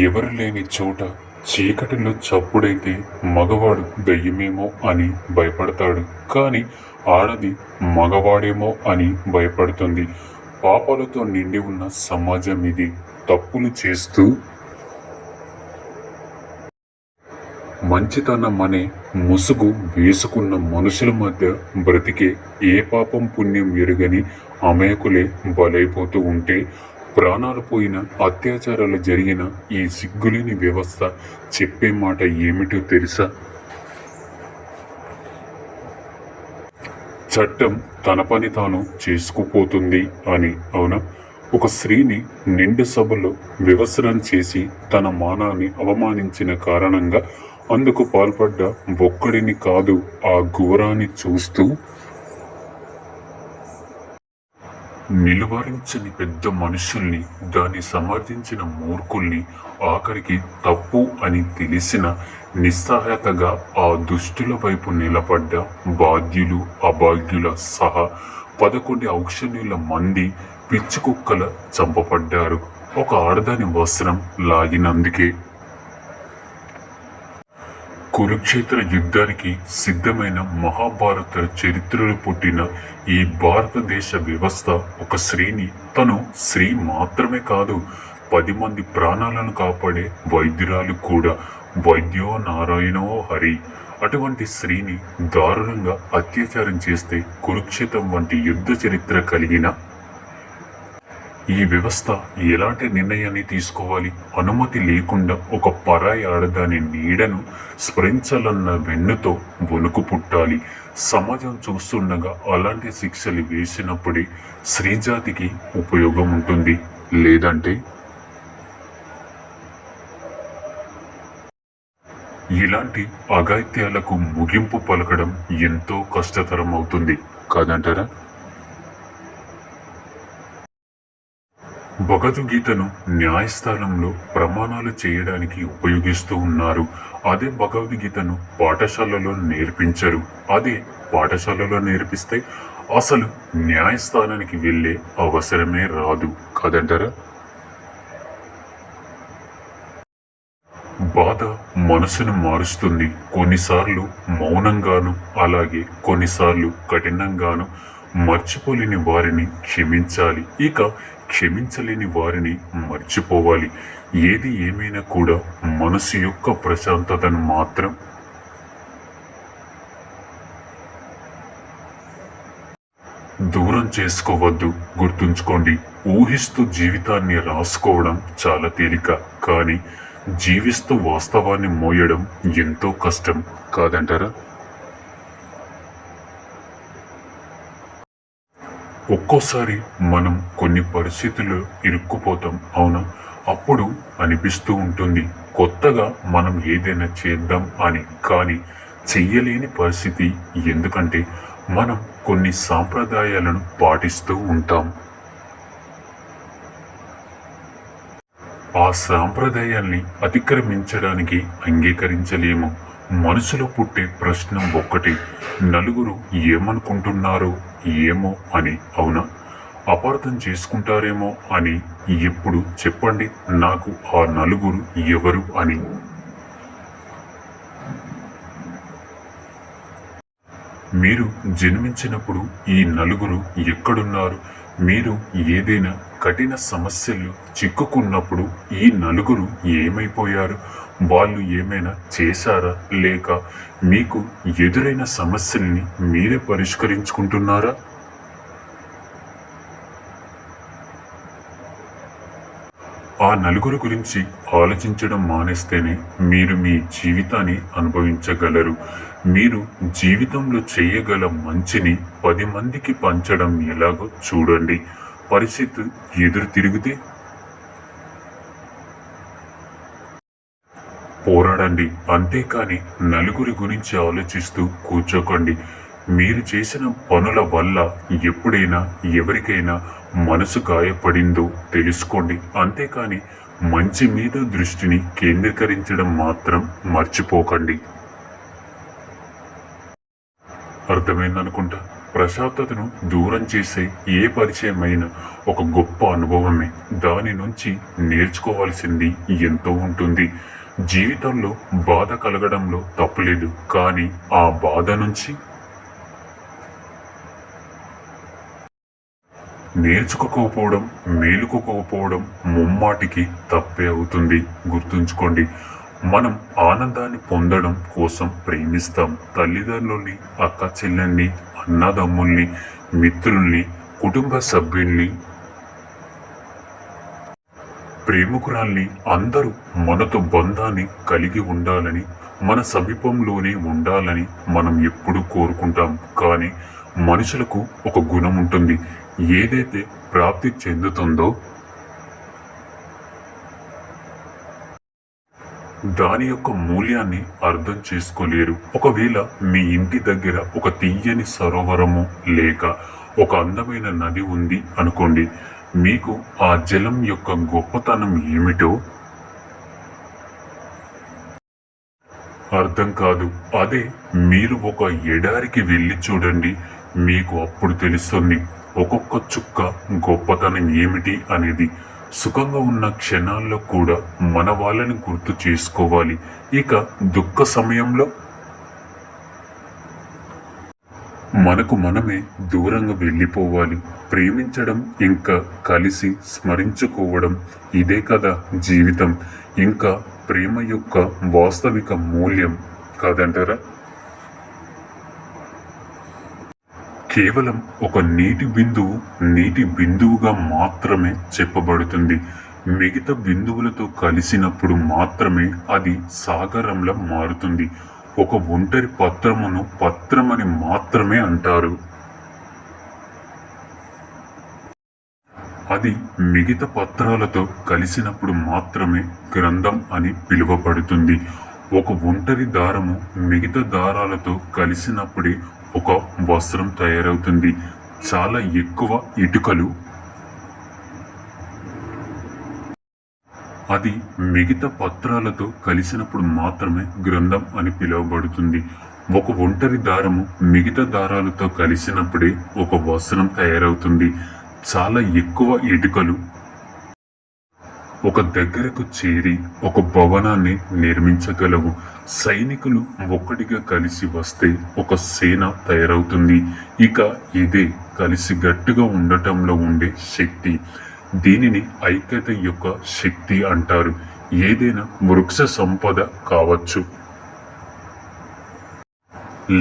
ఎవరు లేని చోట చీకటిలో చప్పుడైతే మగవాడు దయ్యమేమో అని భయపడతాడు. కానీ ఆడది మగవాడేమో అని భయపడుతుంది. పాపాలతో నిండి ఉన్న సమాజం ఇది. తప్పులు చేస్తూ మంచితనం అనే ముసుగు వేసుకున్న మనుషుల మధ్య బ్రతికే ఏ పాపం పుణ్యం ఎరుగని అమాయకులే బలైపోతూ ఉంటే, ప్రాణాలు పోయిన, అత్యాచారాలు జరిగిన ఈ సిగ్గులేని వ్యవస్థ చెప్పే మాట ఏమిటో తెలుసా? చట్టం తన పని తాను చేసుకుపోతుంది అని. అవునా? ఒక స్త్రీని నిండు సభలో వ్యవసరం చేసి తన మానాన్ని అవమానించిన కారణంగా అందుకు పాల్పడ్డ ఒక్కడిని కాదు, ఆ ఘోరాన్ని చూస్తూ నిలువరించని పెద్ద మనుషుల్ని, దాన్ని సమర్థించిన మూర్ఖుల్ని, ఆఖరికి తప్పు అని తెలిసిన నిస్సహాయతగా ఆ దుష్టుల వైపు నిలబడ్డ బాధ్యులు, అభాగ్యుల సహా 11 ఔక్షణ్యుల మంది పిచ్చుకుక్కల చంపబడ్డారు ఒక ఆడదాని వస్త్రం లాగినందుకే. కురుక్షేత్ర యుద్ధానికి సిద్ధమైన మహాభారత చరిత్రలో పుట్టిన ఈ భారతదేశ వ్యవస్థ ఒక స్త్రీని, తను స్త్రీ మాత్రమే కాదు, 10 మంది ప్రాణాలను కాపాడే వైద్యురాలు కూడా, వైద్యో నారాయణో హరి, అటువంటి స్త్రీని దారుణంగా అత్యాచారం చేస్తే కురుక్షేత్రం వంటి యుద్ధ చరిత్ర కలిగిన ఈ వ్యవస్థ ఎలాంటి నిర్ణయాన్ని తీసుకోవాలి? అనుమతి లేకుండా ఒక పరాయి ఆడదాని నీడను స్మరించాలన్న వెన్నుతో వణుకు పుట్టాలి. సమాజం చూస్తుండగా అలాంటి శిక్షలు వేసినప్పుడే స్త్రీజాతికి ఉపయోగం ఉంటుంది. లేదంటే ఇలాంటి అఘాయిత్యాలకు ముగింపు పలకడం ఎంతో కష్టతరం అవుతుంది కాదంటారా? భగవద్గీతను న్యాయస్థానంలో ప్రమాణాలు చేయడానికి ఉపయోగిస్తూ ఉన్నారు. అదే భగవద్గీతను పాఠశాలలో నేర్పించరు. అదే పాఠశాలలో నేర్పిస్తే అసలు న్యాయస్థానానికి వెళ్ళే అవసరమే రాదు కాదంటారా? బాధ మనసును మారుస్తుంది. కొన్నిసార్లు మౌనంగాను, అలాగే కొన్నిసార్లు కఠినంగాను. మర్చిపోలేని వారిని క్షమించాలి, ఇక క్షమించలేని వారిని మర్చిపోవాలి. ఏది ఏమైనా కూడా మనసు యొక్క ప్రశాంతతను మాత్రం దూరం చేసుకోవద్దు. గుర్తుంచుకోండి, ఊహిస్తూ జీవితాన్ని రాసుకోవడం చాలా తేలిక, కానీ జీవిస్తూ వాస్తవాన్ని మోయడం ఎంతో కష్టం కాదంటారా? ఒక్కోసారి మనం కొన్ని పరిస్థితుల్లో ఇరుక్కుపోతాం, అవునా? అప్పుడు అనిపిస్తూ ఉంటుంది కొత్తగా మనం ఏదైనా చేద్దాం అని. కానీ చెయ్యలేని పరిస్థితి. ఎందుకంటే మనం కొన్ని సాంప్రదాయాలను పాటిస్తూ ఉంటాం. ఆ సాంప్రదాయాల్ని అతిక్రమించడానికి అంగీకరించలేము. మనసులో పుట్టే ప్రశ్న ఒక్కటి, నలుగురు ఏమనుకుంటున్నారో ఏమో అని. అవునా? అపార్థం చేసుకుంటారేమో అని. ఎప్పుడు చెప్పండి నాకు ఆ నలుగురు ఎవరు అని. మీరు జన్మించినప్పుడు ఈ నలుగురు ఎక్కడున్నారు? మీరు ఏదైనా కఠిన సమస్యలు చిక్కుకున్నప్పుడు ఈ నలుగురు ఏమైపోయారు? వాళ్ళు ఏమైనా చేశారా? లేక మీకు ఎదురైన సమస్యల్ని మీరే పరిష్కరించుకుంటున్నారా? ఆ నలుగురు గురించి ఆలోచించడం మానేస్తేనే మీరు మీ జీవితాన్ని అనుభవించగలరు. మీరు జీవితంలో చేయగల మంచిని 10 మందికి పంచడం ఎలాగో చూడండి. పరిస్థితి ఎదురు తిరిగితే పోరాడండి, అంతేకాని నలుగురి గురించి ఆలోచిస్తూ కూర్చోకండి. మీరు చేసిన పనుల వల్ల ఎప్పుడైనా ఎవరికైనా మనసు గాయపడిందో తెలుసుకోండి, అంతేకాని మంచి మీద దృష్టిని కేంద్రీకరించడం మాత్రం మర్చిపోకండి. అర్థమైందనుకుంటా. ప్రశాంతతను దూరం చేసే ఏ పరిచయమైన ఒక గొప్ప అనుభవమే. దాని నుంచి నేర్చుకోవాల్సింది ఎంతో ఉంటుంది. జీవితంలో బాధ కలగడంలో తప్పులేదు, కానీ ఆ బాధ నుంచి నేర్చుకోకపోవడం, మేలుకోకపోవడం ముమ్మాటికి తప్పే అవుతుంది. గుర్తుంచుకోండి, మనం ఆనందాన్ని పొందడం కోసం ప్రేమిస్తాం. తల్లిదండ్రుల్ని, అక్క చెల్లెల్ని, అన్నదమ్ముల్ని, మిత్రుల్ని, కుటుంబ సభ్యుల్ని, ప్రేమికురాల్ని అందరూ మనతో బంధాన్ని కలిగి ఉండాలని, మన సమీపంలోనే ఉండాలని మనం ఎప్పుడూ కోరుకుంటాం. కానీ మనుషులకు ఒక గుణం ఉంటుంది. ఏదైతే ప్రాప్తి చెందుతుందో దాని యొక్క మూల్యాన్ని అర్థం చేసుకోలేరు. ఒకవేళ మీ ఇంటి దగ్గర ఒక తీయని సరోవరము లేక ఒక అందమైన నది ఉంది అనుకోండి. మీకు ఆ జలం యొక్క గొప్పతనం ఏమిటో అర్థం కాదు. అదే మీరు ఒక ఎడారికి వెళ్ళి చూడండి, మీకు అప్పుడు తెలుస్తుంది ఒక్కొక్క చుక్క గొప్పతనం ఏమిటి అనేది. సుఖంగా ఉన్న క్షణాల్లో కూడా మన వాళ్ళని గుర్తు చేసుకోవాలి. ఇక దుఃఖ సమయంలో మనకు మనమే దూరంగా వెళ్ళిపోవాలి. ప్రేమించడం ఇంకా కలిసి స్మరించుకోవడం, ఇదే కదా జీవితం. ఇంకా ప్రేమ యొక్క వాస్తవిక మూల్యం కాదంటారా? కేవలం ఒక నీటి బిందువుగా మాత్రమే చెప్పబడుతుంది. మిగతా బిందువులతో కలిసినప్పుడు మాత్రమే అది సాగరంలా మారుతుంది. ఒక ఒంటరి పత్రమును పత్రమని మాత్రమే అంటారు. అది మిగతా పత్రాలతో కలిసినప్పుడు మాత్రమే గ్రంథం అని పిలువబడుతుంది. ఒక ఒంటరి దారము మిగతా దారాలతో కలిసినప్పుడే ఒక వస్త్రం తయారవుతుంది. చాలా ఎక్కువ ఇటుకలు అది మిగతా పత్రాలతో కలిసినప్పుడు మాత్రమే గ్రంథం అని పిలువబడుతుంది. ఒక ఒంటరి దారము మిగతా దారాలతో కలిసినప్పుడే ఒక వస్త్రం తయారవుతుంది. చాలా ఎక్కువ ఇటుకలు ఒక దగ్గరకు చేరి ఒక భవనాన్ని నిర్మించగలవు. సైనికులు ఒక్కటిగా కలిసి వస్తే ఒక సేన తయారవుతుంది. ఇక ఇదే కలిసి గట్టిగా ఉండటంలో ఉండే శక్తి. దీనిని ఐక్యత యొక్క శక్తి అంటారు. ఏదైనా వృక్ష సంపద కావచ్చు,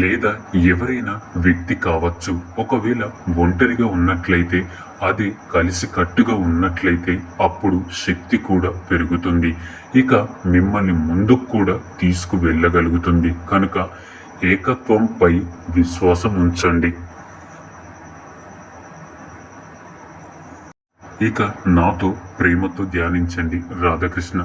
లేదా ఎవరైనా వ్యక్తి కావచ్చు. ఒకవేళ ఒంటరిగా ఉన్నట్లయితే, అది కలిసి కట్టుగా ఉన్నట్లయితే అప్పుడు శక్తి కూడా పెరుగుతుంది. ఇక మిమ్మల్ని ముందుకు కూడా తీసుకువెళ్ళగలుగుతుంది. కనుక ఏకత్వంపై విశ్వాసం ఉంచండి. ఇక నాతో ప్రేమతో ధ్యానించండి. రాధాకృష్ణ.